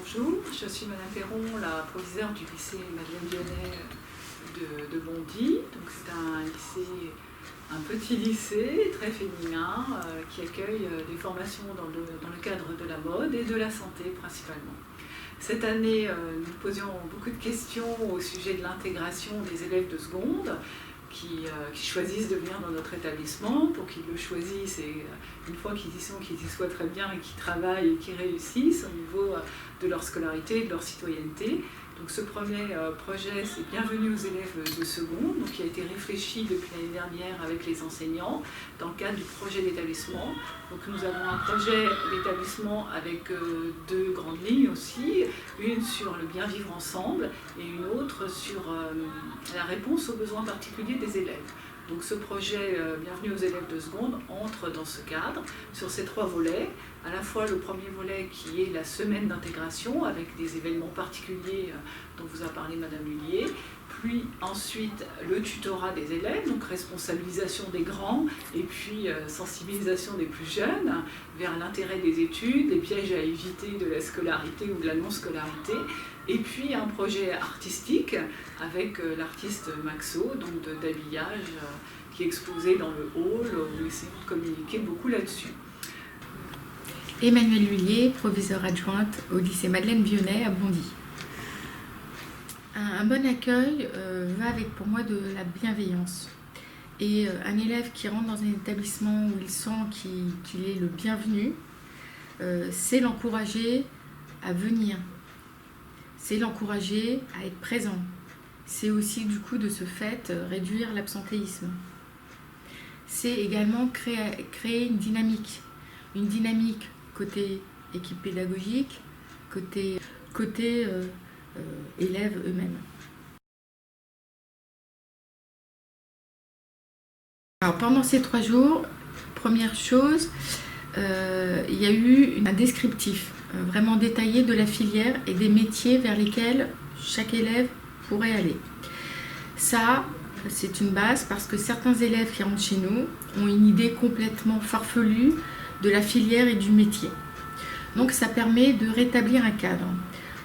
Bonjour, je suis Madame Perron, la proviseure du lycée Madeleine Vionnet de Bondy. Donc c'est un lycée, un petit lycée très féminin qui accueille des formations dans le cadre de la mode et de la santé principalement. Cette année, nous posions beaucoup de questions au sujet de l'intégration des élèves de seconde qui choisissent de venir dans notre établissement. Pour qu'ils le choisissent et une fois qu'ils y sont, qu'ils y soient très bien et qu'ils travaillent et qu'ils réussissent au niveau de leur scolarité et de leur citoyenneté. Donc ce premier projet, c'est Bienvenue aux élèves de seconde, donc qui a été réfléchi depuis l'année dernière avec les enseignants dans le cadre du projet d'établissement. Donc nous avons un projet d'établissement avec deux grandes lignes aussi, une sur le bien vivre ensemble et une autre sur la réponse aux besoins particuliers des élèves. Donc ce projet Bienvenue aux élèves de seconde entre dans ce cadre sur ces trois volets. À la fois le premier volet qui est la semaine d'intégration avec des événements particuliers dont vous a parlé Madame Lullier, puis ensuite le tutorat des élèves, donc responsabilisation des grands et puis sensibilisation des plus jeunes vers l'intérêt des études, les pièges à éviter de la scolarité ou de la non-scolarité, et puis un projet artistique avec l'artiste Maxo, donc d'habillage qui est exposé dans le hall, où nous essayons de communiquer beaucoup là-dessus. Emmanuelle Lullier, proviseure adjointe au lycée Madeleine Vionnet à Bondy. Un bon accueil va avec pour moi de la bienveillance. Et un élève qui rentre dans un établissement où il sent qu'il est le bienvenu, c'est l'encourager à venir. C'est l'encourager à être présent. C'est aussi du coup de ce fait réduire l'absentéisme. C'est également créer une dynamique côté équipe pédagogique, côté élèves eux-mêmes. Alors pendant ces 3 jours, première chose, il y a eu un descriptif vraiment détaillé de la filière et des métiers vers lesquels chaque élève pourrait aller. Ça, c'est une base parce que certains élèves qui rentrent chez nous ont une idée complètement farfelue de la filière et du métier. Donc ça permet de rétablir un cadre.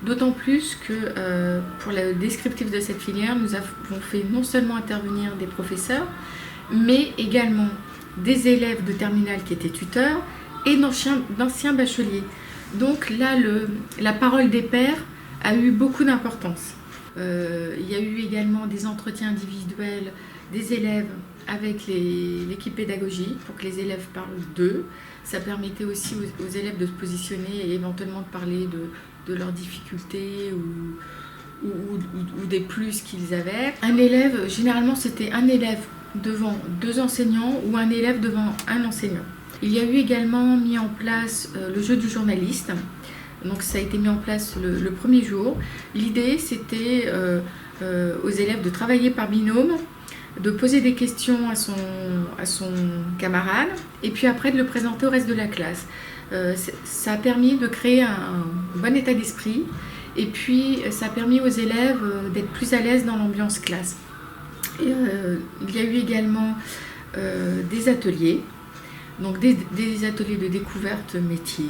D'autant plus que pour le descriptif de cette filière, nous avons fait non seulement intervenir des professeurs, mais également des élèves de terminale qui étaient tuteurs et d'anciens bacheliers. Donc là, la parole des pairs a eu beaucoup d'importance. Il y a eu également des entretiens individuels des élèves avec l'équipe pédagogique pour que les élèves parlent d'eux. Ça permettait aussi aux élèves de se positionner et éventuellement de parler de leurs difficultés ou des plus qu'ils avaient. Un élève, généralement c'était un élève devant 2 enseignants ou un élève devant un enseignant. Il y a eu également mis en place le jeu du journaliste. Donc ça a été mis en place le premier jour. L'idée c'était aux élèves de travailler par binôme, de poser des questions à son camarade et puis après de le présenter au reste de la classe. Ça a permis de créer un bon état d'esprit et puis ça a permis aux élèves d'être plus à l'aise dans l'ambiance classe. Et, il y a eu également des ateliers, donc des ateliers de découverte métier.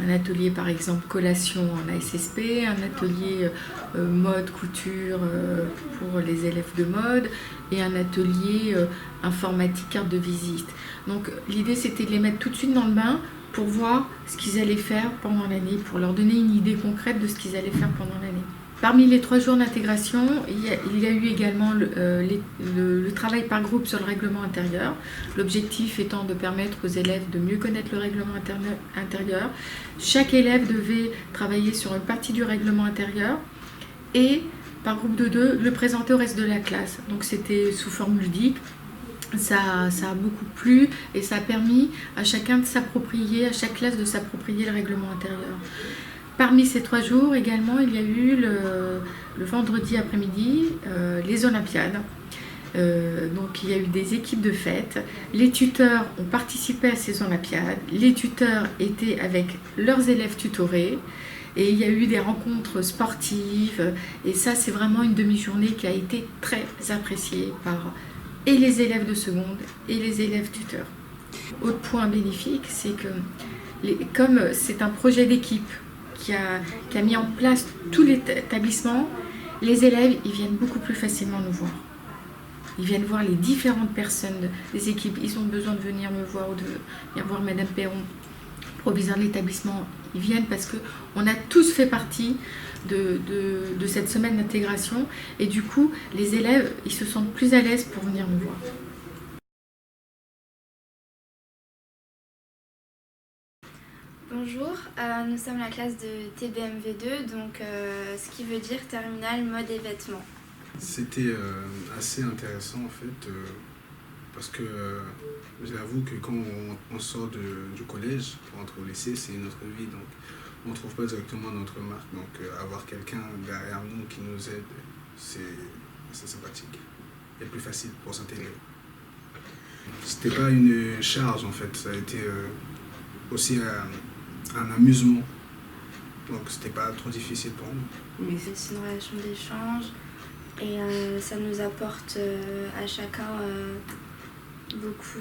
Un atelier par exemple collation en ASSP, un atelier mode couture pour les élèves de mode et un atelier informatique carte de visite. Donc l'idée c'était de les mettre tout de suite dans le bain pour voir ce qu'ils allaient faire pendant l'année, pour leur donner une idée concrète de ce qu'ils allaient faire pendant l'année. Parmi les 3 jours d'intégration, il y a eu également le travail par groupe sur le règlement intérieur. L'objectif étant de permettre aux élèves de mieux connaître le règlement intérieur. Chaque élève devait travailler sur une partie du règlement intérieur et par groupe de 2, le présenter au reste de la classe. Donc c'était sous forme ludique. Ça a beaucoup plu et ça a permis à chacun de s'approprier, à chaque classe de s'approprier le règlement intérieur. Parmi ces 3 jours également, il y a eu le vendredi après-midi les Olympiades. Donc il y a eu des équipes de fête. Les tuteurs ont participé à ces Olympiades. Les tuteurs étaient avec leurs élèves tutorés. Et il y a eu des rencontres sportives. Et ça, c'est vraiment une demi-journée qui a été très appréciée par et les élèves de seconde et les élèves tuteurs. Autre point bénéfique, c'est que comme c'est un projet d'équipe, qui a mis en place tout l'établissement, les élèves, ils viennent beaucoup plus facilement nous voir. Ils viennent voir les différentes personnes des équipes. Ils ont besoin de venir me voir ou de venir voir Madame Perron, proviseur de l'établissement. Ils viennent parce qu'on a tous fait partie de cette semaine d'intégration. Et du coup, les élèves, ils se sentent plus à l'aise pour venir me voir. Bonjour, nous sommes la classe de TBMV2, donc ce qui veut dire terminale mode et vêtements. C'était assez intéressant en fait, parce que j'avoue que quand on sort du collège pour entrer au lycée, c'est une autre vie, donc on ne trouve pas directement notre marque, donc avoir quelqu'un derrière nous qui nous aide, c'est sympathique et plus facile pour s'intégrer. C'était pas une charge en fait, ça a été aussi un amusement, donc c'était pas trop difficile pour nous. Mais c'est une relation d'échange et ça nous apporte à chacun beaucoup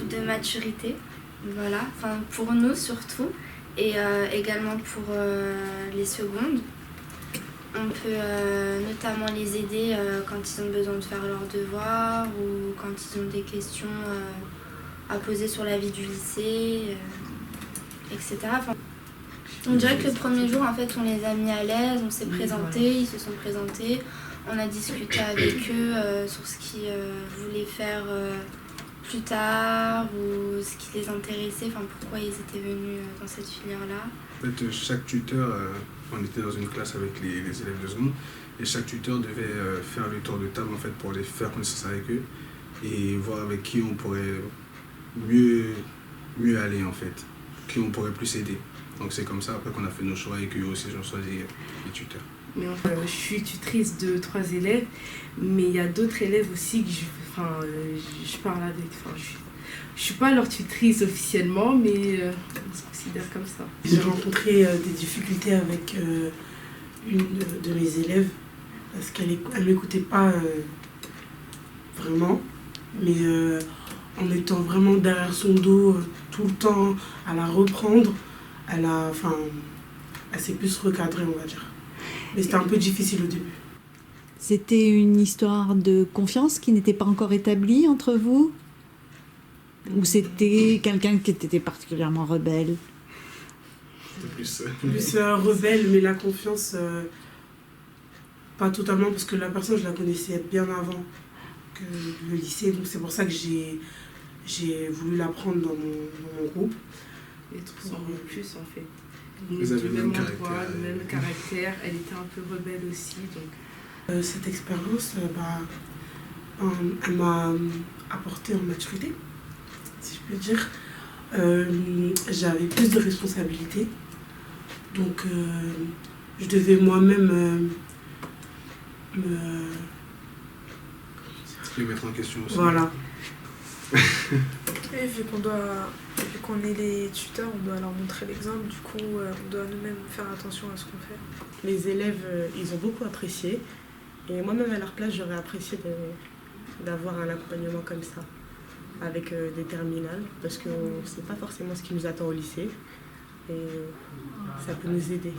de maturité, voilà, enfin pour nous surtout, et également pour les secondes. On peut notamment les aider quand ils ont besoin de faire leurs devoirs ou quand ils ont des questions à poser sur la vie du lycée, etc. Enfin, on dirait que le premier jour, en fait, on les a mis à l'aise, on s'est présentés, ils se sont présentés, on a discuté avec eux sur ce qu'ils voulaient faire plus tard ou ce qui les intéressait, enfin pourquoi ils étaient venus dans cette filière-là. En fait, chaque tuteur, on était dans une classe avec les élèves de seconde, et chaque tuteur devait faire le tour de table en fait, pour les faire connaissance avec eux et voir avec qui on pourrait mieux aller en fait, qui on pourrait plus aider. Donc c'est comme ça après qu'on a fait nos choix et qu'eux aussi ont choisi les tuteurs. Mais enfin, je suis tutrice de 3 élèves, mais il y a d'autres élèves aussi que je parle avec. Enfin, je suis pas leur tutrice officiellement, mais on se considère comme ça. J'ai rencontré des difficultés avec une de mes élèves parce qu'elle ne m'écoutait pas vraiment, mais en étant vraiment derrière son dos tout le temps, à la reprendre, elle s'est plus recadrée, on va dire. Mais c'était un peu difficile au début. C'était une histoire de confiance qui n'était pas encore établie entre vous? Ou c'était quelqu'un qui était particulièrement rebelle? C'était plus rebelle, mais la confiance, pas totalement, parce que la personne, je la connaissais bien avant que le lycée, donc c'est pour ça que j'ai voulu la prendre dans mon groupe. Les trucs sont plus en fait. Vous avez le même caractère. Le même caractère, elle était un peu rebelle aussi. Donc. Cette expérience, elle m'a apporté en maturité, si je peux dire. J'avais plus de responsabilités, donc je devais moi-même les mettre en question aussi. Voilà. Et vu qu'on est les tuteurs, on doit leur montrer l'exemple, du coup on doit nous-mêmes faire attention à ce qu'on fait. Les élèves, ils ont beaucoup apprécié, et moi-même à leur place, j'aurais apprécié d'avoir un accompagnement comme ça, avec des terminales, parce qu'on ne sait pas forcément ce qui nous attend au lycée, et ça peut nous aider.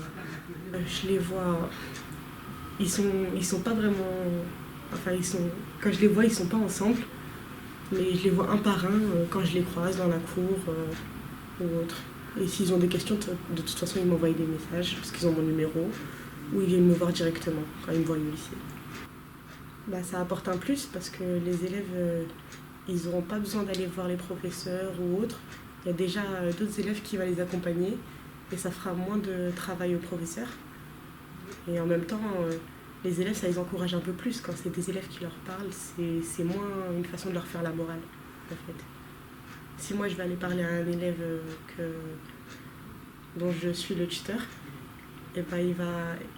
Je les vois, ils sont pas vraiment, quand je les vois, ils sont pas ensemble, mais je les vois un par un quand je les croise dans la cour ou autre. Et s'ils ont des questions, de toute façon, ils m'envoient des messages, parce qu'ils ont mon numéro, ou ils viennent me voir directement quand ils me voient au lycée. Ça apporte un plus, parce que les élèves, ils n'auront pas besoin d'aller voir les professeurs ou autres. Il y a déjà d'autres élèves qui vont les accompagner, et ça fera moins de travail aux professeurs. Et en même temps, les élèves, ça les encourage un peu plus. Quand c'est des élèves qui leur parlent, c'est moins une façon de leur faire la morale, en fait. Si moi, je vais aller parler à un élève dont je suis le tuteur, et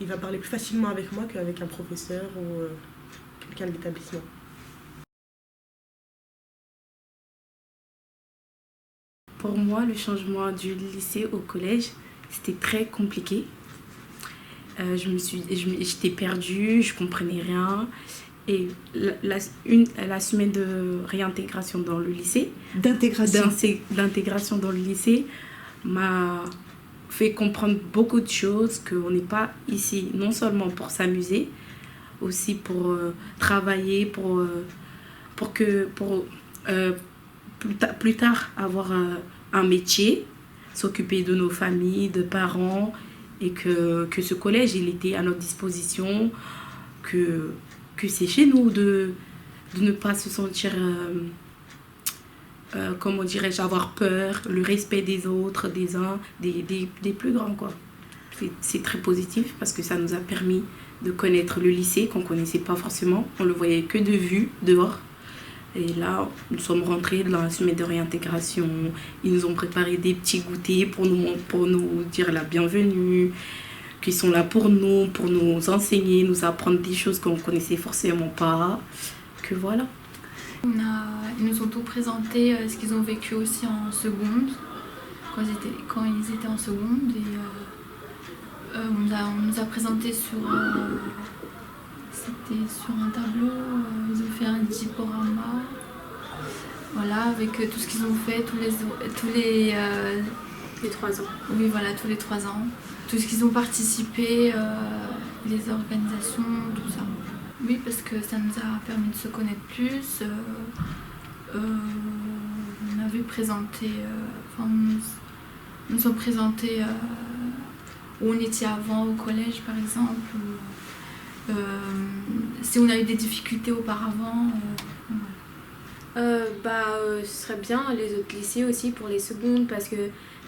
il va parler plus facilement avec moi qu'avec un professeur ou quelqu'un de l'établissement. Pour moi, le changement du lycée au collège, c'était très compliqué. J'étais perdue, je comprenais rien. Et la semaine de réintégration dans le lycée, d'intégration dans le lycée, m'a fait comprendre beaucoup de choses, qu'on n'est pas ici non seulement pour s'amuser, aussi pour travailler, pour plus tard avoir un métier, s'occuper de nos familles, de parents, et que ce collège, il était à notre disposition, que c'est chez nous de ne pas se sentir, comment dirais-je, avoir peur, le respect des autres, des uns, des plus grands, quoi. C'est très positif parce que ça nous a permis de connaître le lycée qu'on ne connaissait pas forcément. On le voyait que de vue, dehors. Et là, nous sommes rentrés dans la semaine de réintégration. Ils nous ont préparé des petits goûters pour nous dire la bienvenue, qu'ils sont là pour nous enseigner, nous apprendre des choses qu'on ne connaissait forcément pas. Que voilà. Ils nous ont tout présenté, ce qu'ils ont vécu aussi en seconde, quand ils étaient en seconde. Et on nous a présenté c'était sur un tableau, ils ont fait un diaporama, voilà, avec tout ce qu'ils ont fait, les 3 ans. Oui, voilà, tous les 3 ans. Tout ce qu'ils ont participé, les organisations, tout ça. Oui, parce que ça nous a permis de se connaître plus. On avait présenté, nous ont présenté où on était avant au collège, par exemple. Si on a eu des difficultés auparavant. Ce serait bien les autres lycées aussi pour les secondes, parce que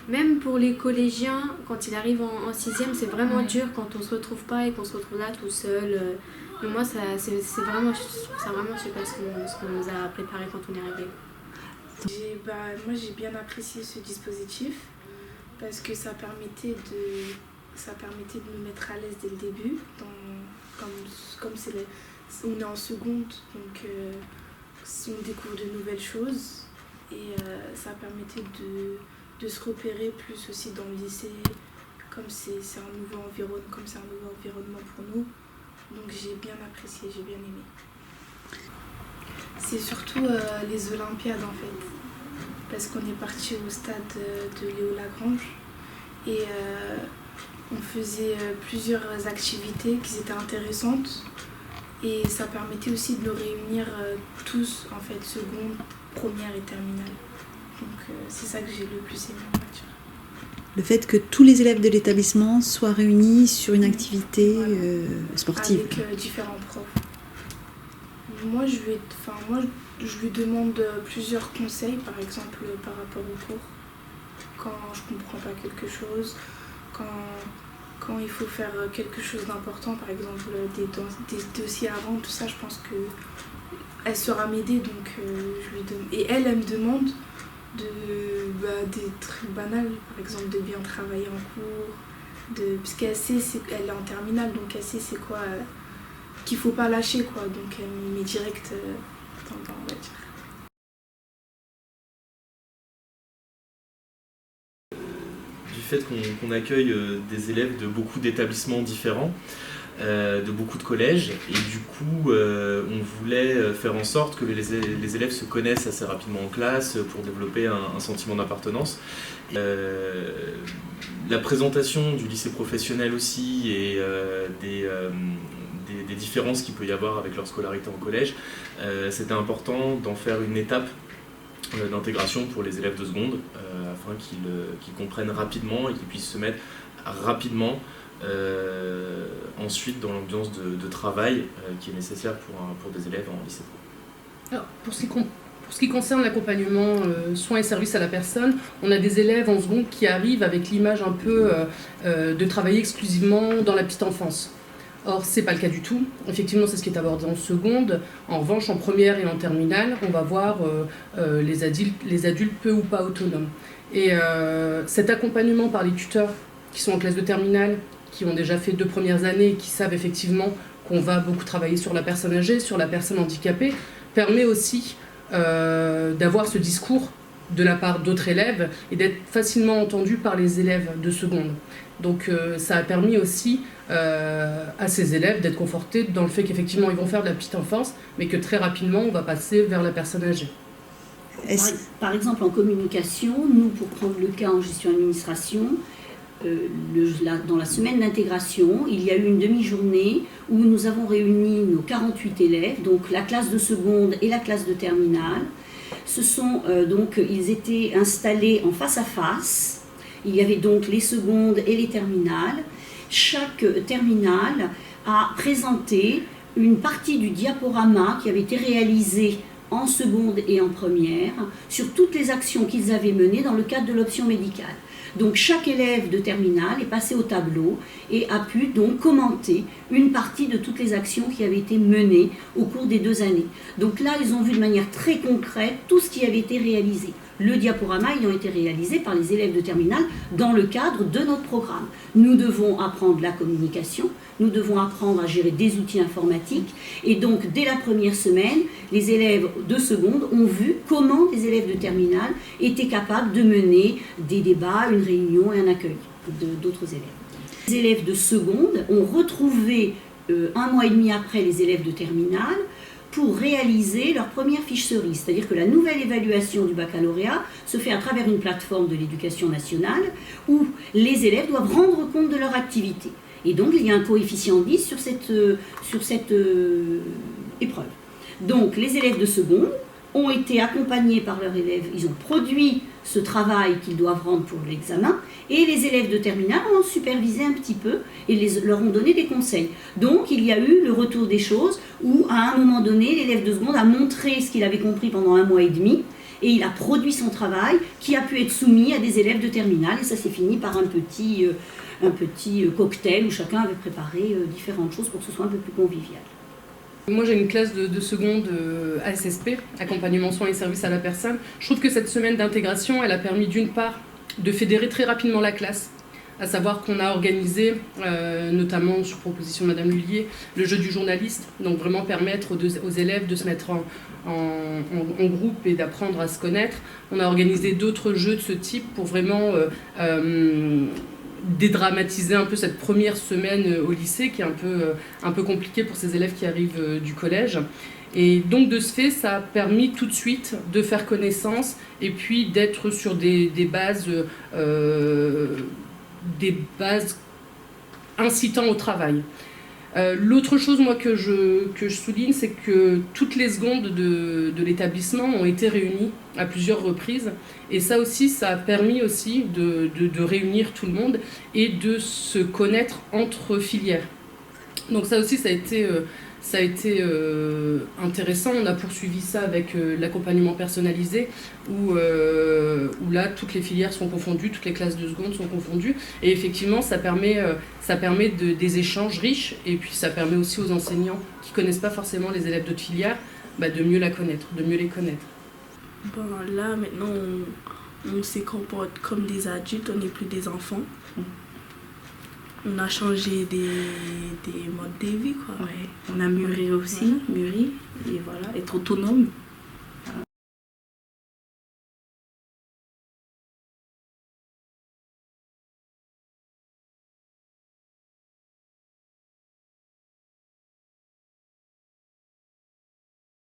même pour les collégiens, quand ils arrivent en 6e, c'est vraiment dur quand on se retrouve pas et qu'on se retrouve là tout seul. Mais moi, c'est vraiment super ce qu'on nous a préparé quand on est arrivé. Moi, j'ai bien apprécié ce dispositif parce que ça permettait de nous mettre à l'aise dès le début. Comme on est en seconde, donc on découvre de nouvelles choses et ça permettait de se repérer plus aussi dans le lycée, comme c'est un nouveau environnement pour nous. Donc j'ai bien apprécié, j'ai bien aimé. C'est surtout les Olympiades en fait, parce qu'on est parti au stade de Léo Lagrange et on faisait plusieurs activités qui étaient intéressantes et ça permettait aussi de nous réunir tous, en fait, seconde, première et terminale. Donc c'est ça que j'ai le plus aimé en matière. Le fait que tous les élèves de l'établissement soient réunis sur une activité sportive. Avec différents profs. Moi, je lui demande plusieurs conseils, par exemple par rapport au cours. Quand je ne comprends pas quelque chose, quand il faut faire quelque chose d'important, par exemple des dossiers avant, tout ça, je pense qu'elle saura m'aider. Donc, je lui demande. Et elle me demande des trucs banals, par exemple de bien travailler en cours, parce qu'elle sait, elle est en terminale, donc elle sait c'est quoi qu'il faut pas lâcher, quoi. Donc elle me met direct dans le bain, on va dire. Du fait qu'on accueille des élèves de beaucoup d'établissements différents, de beaucoup de collèges, et du coup on voulait faire en sorte que les élèves se connaissent assez rapidement en classe pour développer un sentiment d'appartenance. La présentation du lycée professionnel aussi et des différences qu'il peut y avoir avec leur scolarité en collège, c'était important d'en faire une étape d'intégration pour les élèves de seconde afin qu'ils comprennent rapidement et qu'ils puissent se mettre rapidement ensuite dans l'ambiance de travail qui est nécessaire pour des élèves en lycée pro. Alors, pour ce qui concerne l'accompagnement soins et services à la personne, on a des élèves en seconde qui arrivent avec l'image un peu de travailler exclusivement dans la petite enfance. Or, ce n'est pas le cas du tout. Effectivement, c'est ce qui est abordé en seconde. En revanche, en première et en terminale, on va voir les adultes peu ou pas autonomes. Et cet accompagnement par les tuteurs qui sont en classe de terminale, qui ont déjà fait 2 premières années et qui savent effectivement qu'on va beaucoup travailler sur la personne âgée, sur la personne handicapée, permet aussi d'avoir ce discours de la part d'autres élèves et d'être facilement entendu par les élèves de seconde. Donc ça a permis aussi à ces élèves d'être confortés dans le fait qu'effectivement ils vont faire de la petite enfance, mais que très rapidement on va passer vers la personne âgée. Par exemple, en communication, nous, pour prendre le cas en gestion-administration, dans la semaine d'intégration, il y a eu une demi-journée où nous avons réuni nos 48 élèves, donc la classe de seconde et la classe de terminale. Ils étaient installés en face à face. Il y avait donc les secondes et les terminales. Chaque terminale a présenté une partie du diaporama qui avait été réalisé en seconde et en première sur toutes les actions qu'ils avaient menées dans le cadre de l'option médicale. Donc chaque élève de terminale est passé au tableau et a pu donc commenter une partie de toutes les actions qui avaient été menées au cours des 2 années. Donc là, ils ont vu de manière très concrète tout ce qui avait été réalisé. Le diaporama ayant été réalisé par les élèves de terminale dans le cadre de notre programme. Nous devons apprendre la communication, nous devons apprendre à gérer des outils informatiques et donc dès la première semaine, les élèves de seconde ont vu comment les élèves de terminale étaient capables de mener des débats, une réunion et un accueil d'autres élèves. Les élèves de seconde ont retrouvé 1 mois et demi après les élèves de terminale pour réaliser leur première fiche cerise. C'est-à-dire que la nouvelle évaluation du baccalauréat se fait à travers une plateforme de l'éducation nationale où les élèves doivent rendre compte de leur activité. Et donc il y a un coefficient 10 sur cette épreuve. Donc les élèves de seconde ont été accompagnés par leurs élèves, ils ont produit ce travail qu'ils doivent rendre pour l'examen, et les élèves de terminale ont supervisé un petit peu et leur ont donné des conseils. Donc il y a eu le retour des choses où à un moment donné, l'élève de seconde a montré ce qu'il avait compris pendant 1 mois et demi, et il a produit son travail qui a pu être soumis à des élèves de terminale, et ça s'est fini par un petit cocktail où chacun avait préparé différentes choses pour que ce soit un peu plus convivial. Moi j'ai une classe de seconde ASSP, accompagnement soins et services à la personne. Je trouve que cette semaine d'intégration, elle a permis d'une part de fédérer très rapidement la classe, à savoir qu'on a organisé, notamment sur proposition de Madame Lullier, le jeu du journaliste, donc vraiment permettre aux élèves de se mettre en groupe et d'apprendre à se connaître. On a organisé d'autres jeux de ce type pour vraiment dédramatiser un peu cette première semaine au lycée qui est un peu compliquée pour ces élèves qui arrivent du collège. Et donc de ce fait, ça a permis tout de suite de faire connaissance et puis d'être sur des bases incitant au travail. L'autre chose moi, que je souligne, c'est que toutes les secondes de l'établissement ont été réunies à plusieurs reprises. Et ça aussi, ça a permis aussi de réunir tout le monde et de se connaître entre filières. Donc ça aussi, ça a été intéressant. On a poursuivi ça avec l'accompagnement personnalisé où là, toutes les filières sont confondues, toutes les classes de seconde sont confondues. Et effectivement, ça permet des échanges riches et puis ça permet aussi aux enseignants qui ne connaissent pas forcément les élèves d'autres filières de mieux la connaître, de mieux les connaître. Bon, là, maintenant, on se comporte comme des adultes, on n'est plus des enfants. On a changé des modes de vie, quoi. Ouais. On a mûri aussi, et voilà, être autonome.